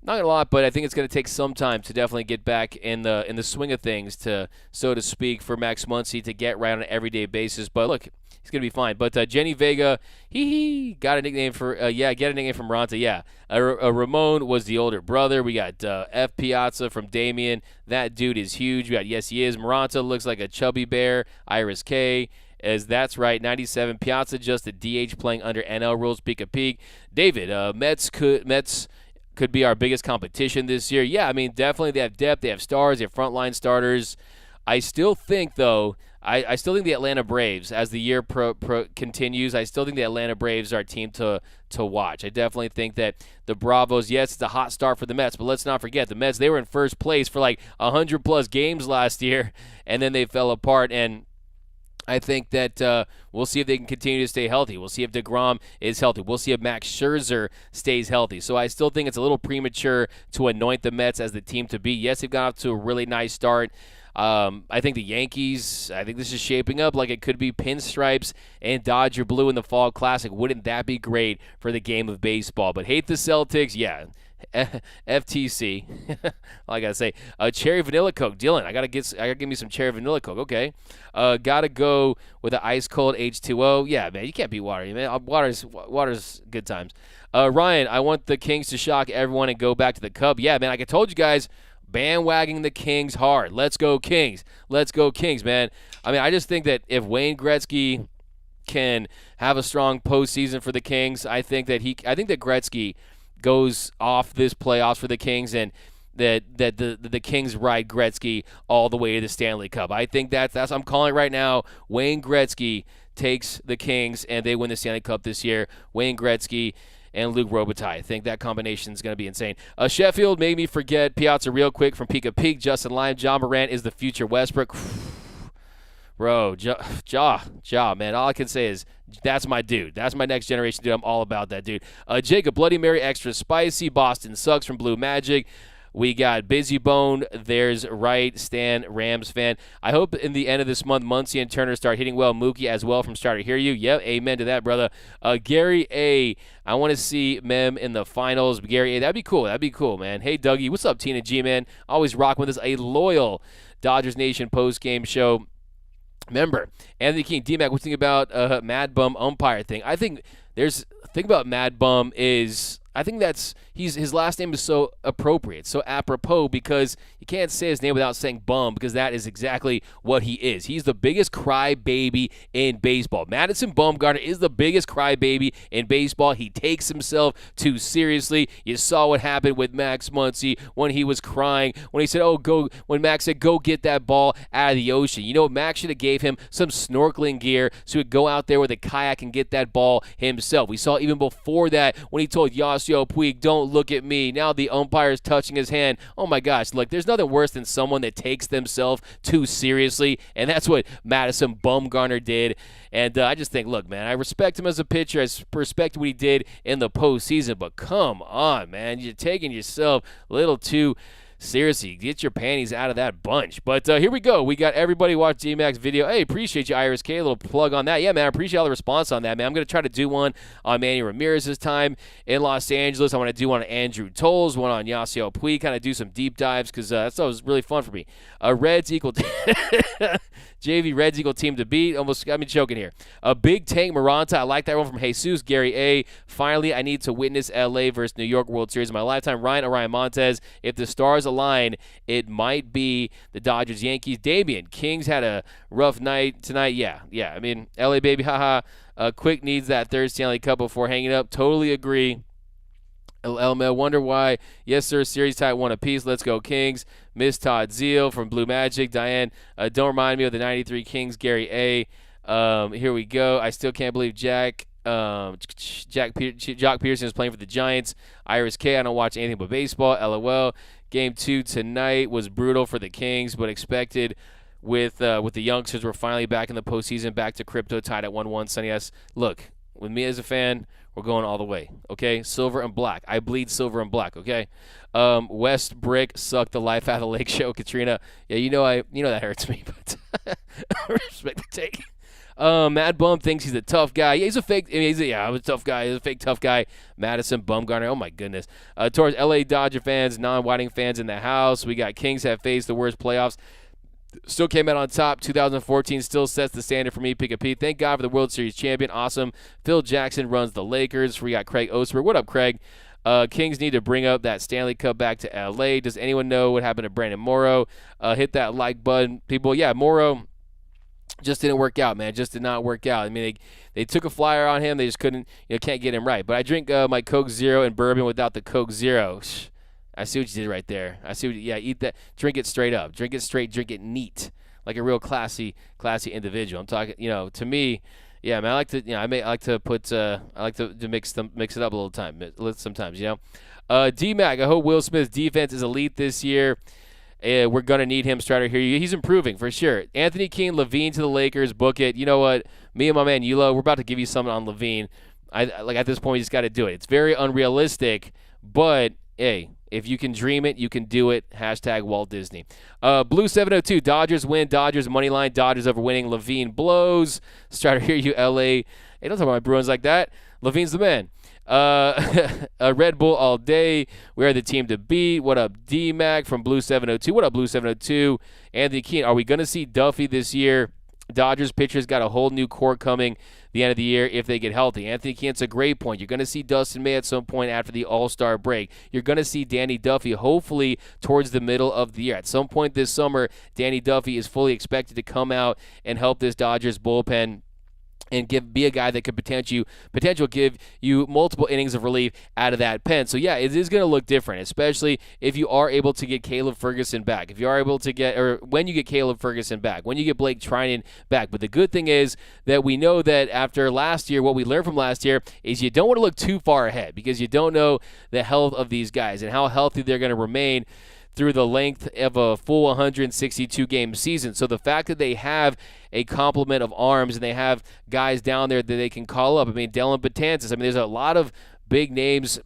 Not a lot, but I think it's going to take some time to definitely get back in the swing of things, to so to speak, for Max Muncy to get right on an everyday basis. But look, he's going to be fine. But Jenny Vega, he got a nickname for get a nickname from Ronta. Yeah, Ramon was the older brother. We got F Piazza from Damien. That dude is huge. We got Yes He Is. Maranta looks like a chubby bear. Iris K. That's right, 97. Piazza just a DH playing under NL rules. Peek a peek. David, Mets could be our biggest competition this year. Yeah, I mean, definitely they have depth, they have stars, they have frontline starters. I still think, though, I still think the Atlanta Braves, as the year continues, I still think the Atlanta Braves are a team to watch. I definitely think that the Bravos, yes, it's a hot start for the Mets, but let's not forget, the Mets, they were in first place for like 100-plus games last year, and then they fell apart, and I think that we'll see if they can continue to stay healthy. We'll see if DeGrom is healthy. We'll see if Max Scherzer stays healthy. So I still think it's a little premature to anoint the Mets as the team to beat. Yes, they've got off to a really nice start. I think the Yankees, I think this is shaping up like it could be pinstripes and Dodger blue in the Fall Classic. Wouldn't that be great for the game of baseball? But hate the Celtics, yeah. FTC. All I gotta say, cherry vanilla Coke. Dylan, I gotta give me some cherry vanilla Coke. Okay, gotta go with the ice cold H2O. Yeah, man, you can't beat water, man. Water's good times. Ryan, I want the Kings to shock everyone and go back to the Cub. Yeah, man, like I told you guys, bandwagoning the Kings hard. Let's go Kings. Let's go Kings, man. I mean, I just think that if Wayne Gretzky can have a strong postseason for the Kings, I think that Gretzky goes off this playoffs for the Kings, and that the Kings ride Gretzky all the way to the Stanley Cup. I think that's I'm calling it right now. Wayne Gretzky takes the Kings, and they win the Stanley Cup this year. Wayne Gretzky and Luke Robitaille. I think that combination is going to be insane. Sheffield made me forget Piazza real quick from Peak of Peak. Justin Lime, John Morant is the future Westbrook. Bro, Ja, man, all I can say is that's my dude. That's my next generation dude. I'm all about that dude. Jacob, Bloody Mary Extra Spicy. Boston Sucks from Blue Magic. We got Busy Bone. There's Right. Stan, Rams fan. I hope in the end of this month, Muncy and Turner start hitting well. Mookie as well from Starter Hear You. Yep, amen to that, brother. Gary A. I want to see Mem in the finals. Gary A. That'd be cool, man. Hey, Dougie. What's up, Tina G, man? Always rocking with us. A loyal Dodgers Nation post-game show member. Anthony King, D-Mac, what do you think about Mad Bum umpire thing? I think thing about Mad Bum is I think his last name is so appropriate, so apropos, because you can't say his name without saying bum, because that is exactly what he is. He's the biggest crybaby in baseball. Madison Bumgarner is the biggest crybaby in baseball. He takes himself too seriously. You saw what happened with Max Muncy when he was crying, when he said, when Max said, go get that ball out of the ocean. You know, Max should have gave him some snorkeling gear so he would go out there with a kayak and get that ball himself. We saw even before that when he told Yasiel Puig, don't look at me. Now the umpire is touching his hand. Oh my gosh, look, there's nothing worse than someone that takes themselves too seriously, and that's what Madison Bumgarner did. And I just think, look, man, I respect him as a pitcher. I respect what he did in the postseason, but come on, man. You're taking yourself a little too seriously. Get your panties out of that bunch. But here we go. We got everybody watch D-Mac's video. Hey, appreciate you, Iris K. A little plug on that. Yeah, man, I appreciate all the response on that, man. I'm going to try to do one on Manny Ramirez's time in Los Angeles. I want to do one on Andrew Tolles, one on Yasiel Puig, kind of do some deep dives because that was really fun for me. Reds equal JV Reds equal team to beat. Almost got me choking here. A big tank Maranta. I like that one from Jesus. Gary A. Finally, I need to witness LA versus New York World Series in my lifetime. Ryan Orion Montez. If the stars align, it might be the Dodgers Yankees. Damian, Kings had a rough night tonight. Yeah. I mean, LA baby, haha. Quick needs that third Stanley Cup before hanging up. Totally agree. Elmel, wonder why. Yes, sir. Series tie 1 apiece. Let's go Kings. Miss Todd Zeal from Blue Magic. Diane, don't remind me of the 93 Kings. Gary A. Here we go. I still can't believe Jock Peterson is playing for the Giants. Iris K. I don't watch anything but baseball. LOL. Game 2 tonight was brutal for the Kings, but expected with the youngsters. We're finally back in the postseason, back to crypto, tied at 1-1. Sunny S, look, with me as a fan, we're going all the way, okay? Silver and black. I bleed silver and black, okay? West Brick sucked the life out of the Lake Show. Katrina, yeah, you know that hurts me, but I respect the take. Mad Bum thinks he's a tough guy. Yeah, he's a fake. I'm a tough guy. He's a fake tough guy. Madison Bumgarner. Oh my goodness. Towards LA Dodger fans, non-Whiting fans in the house. We got Kings have faced the worst playoffs. Still came out on top. 2014 still sets the standard for me. Pick a P. Thank God for the World Series champion. Awesome. Phil Jackson runs the Lakers. We got Craig Osterberg. What up, Craig? Kings need to bring up that Stanley Cup back to L.A. Does anyone know what happened to Brandon Morrow? Hit that like button. People, yeah, Morrow just didn't work out, man. Just did not work out. I mean, they took a flyer on him. They just couldn't, can't get him right. But I drink my Coke Zero and bourbon without the Coke Zero. I see what you did right there. Eat that. Drink it straight up. Drink it straight. Drink it neat, like a real classy individual. I'm talking, to me, yeah, man. I like to, I like to put, I like to mix it up a little sometimes, D-Mac, I hope Will Smith's defense is elite this year. We're gonna need him. Strider here. He's improving for sure. Anthony King, Levine to the Lakers. Book it. You know what? Me and my man Yulo, we're about to give you something on Levine. At this point, you just got to do it. It's very unrealistic, but hey, if you can dream it, you can do it. Hashtag Walt Disney. Blue 702. Dodgers win. Dodgers money line. Dodgers over winning. Levine blows. Strider here. You LA. Hey, don't talk about my Bruins like that. Levine's the man. Red Bull all day. We are the team to beat. What up, D-Mac from Blue 702? What up, Blue 702? Anthony Keene, are we going to see Duffy this year? Dodgers pitchers got a whole new core coming the end of the year if they get healthy. Anthony Keene's a great point. You're going to see Dustin May at some point after the All-Star break. You're going to see Danny Duffy hopefully towards the middle of the year. At some point this summer, Danny Duffy is fully expected to come out and help this Dodgers bullpen and be a guy that could potential give you multiple innings of relief out of that pen. So, yeah, it is going to look different, especially if you are able to get Caleb Ferguson back. If you are able to get – or when you get Caleb Ferguson back, when you get Blake Trinan back. But the good thing is that we know that after last year, what we learned from last year is you don't want to look too far ahead because you don't know the health of these guys and how healthy they're going to remain through the length of a full 162-game season. So the fact that they have a complement of arms and they have guys down there that they can call up. I mean, Dellin Betances. I mean, there's a lot of big names,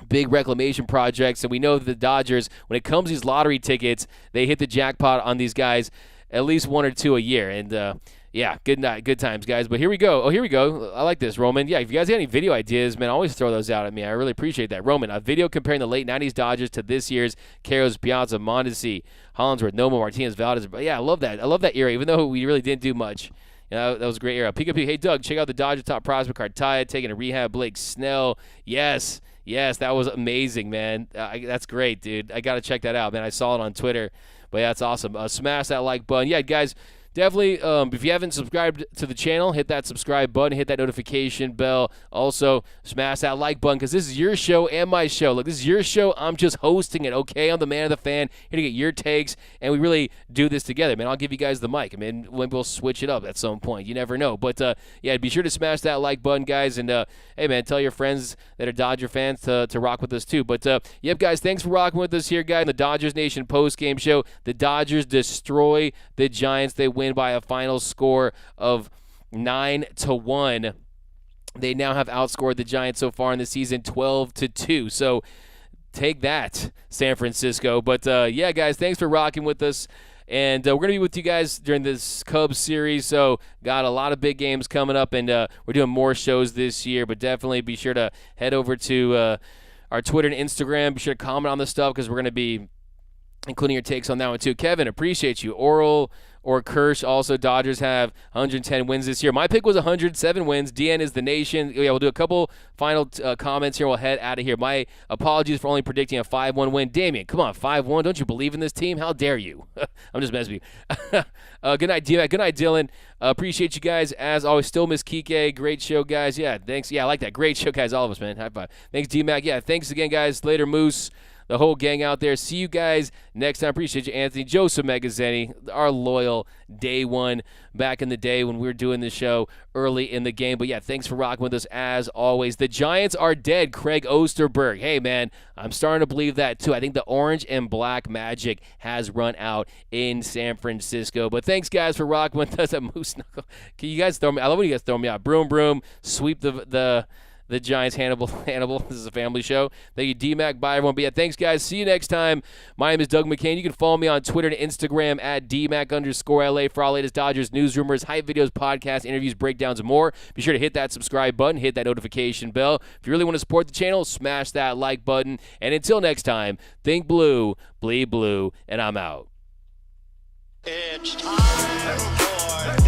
big reclamation projects, and we know that the Dodgers, when it comes to these lottery tickets, they hit the jackpot on these guys at least one or two a year. And, yeah, good times, guys. But here we go. Oh, here we go. I like this, Roman. Yeah, if you guys have any video ideas, man, always throw those out at me. I really appreciate that. Roman, a video comparing the late 90s Dodgers to this year's Carros, Piazza, Mondesi, Hollinsworth, Nomo, Martinez, Valdez. But yeah, I love that. I love that era, even though we really didn't do much. That was a great era. Pick up, hey, Doug, check out the Dodgers top prospect card. Taya taking a rehab. Blake Snell. Yes, that was amazing, man. That's great, dude. I got to check that out, man. I saw it on Twitter. But yeah, that's awesome. Smash that like button. Yeah, guys. Definitely, if you haven't subscribed to the channel, hit that subscribe button, hit that notification bell. Also, smash that like button because this is your show and my show. Look, this is your show. I'm just hosting it, okay? I'm the man of the fan, here to get your takes, and we really do this together, man. I'll give you guys the mic. I mean, we'll switch it up at some point. You never know. But, yeah, be sure to smash that like button, guys. And, hey, man, tell your friends that are Dodger fans to rock with us, too. But, yep, guys, thanks for rocking with us here, guys. The Dodgers Nation post-game show. The Dodgers destroy the Giants. They win by a final score of 9-1. They now have outscored the Giants so far in the season 12-2. So take that, San Francisco. But yeah, guys, thanks for rocking with us. And we're going to be with you guys during this Cubs series. So got a lot of big games coming up, and we're doing more shows this year. But definitely be sure to head over to our Twitter and Instagram. Be sure to comment on this stuff because we're going to be including your takes on that one too. Kevin, appreciate you. Oral or Kirsch, also Dodgers have 110 wins this year. My pick was 107 wins. DN is the nation. Yeah, we'll do a couple final comments here. We'll head out of here. My apologies for only predicting a 5-1 win. Damien, come on, 5-1. Don't you believe in this team? How dare you? I'm just messing with you. Good night, D-Mac. Good night, Dylan. Appreciate you guys. As always, still miss Kike. Great show, guys. Yeah, thanks. Yeah, I like that. Great show, guys. All of us, man. High five. Thanks, D-Mac. Yeah, thanks again, guys. Later, Moose. the whole gang out there. See you guys next time. Appreciate you, Anthony. Joseph Megazzeni, our loyal day one back in the day when we were doing the show early in the game. But yeah, thanks for rocking with us as always. The Giants are dead, Craig Osterberg. Hey, man, I'm starting to believe that too. I think the orange and black magic has run out in San Francisco. But thanks, guys, for rocking with us at Moose Knuckle. Can you guys throw me? I love when you guys throw me out. Broom, broom, sweep the Giants. Hannibal. This is a family show. Thank you, D-Mac. Bye, everyone. But yeah, thanks, guys. See you next time. My name is Doug McCain. You can follow me on Twitter and Instagram at DMac_LA for all latest Dodgers news, rumors, hype videos, podcasts, interviews, breakdowns, and more. Be sure to hit that subscribe button, hit that notification bell. If you really want to support the channel, smash that like button. And until next time, think blue, bleed blue, and I'm out. It's time for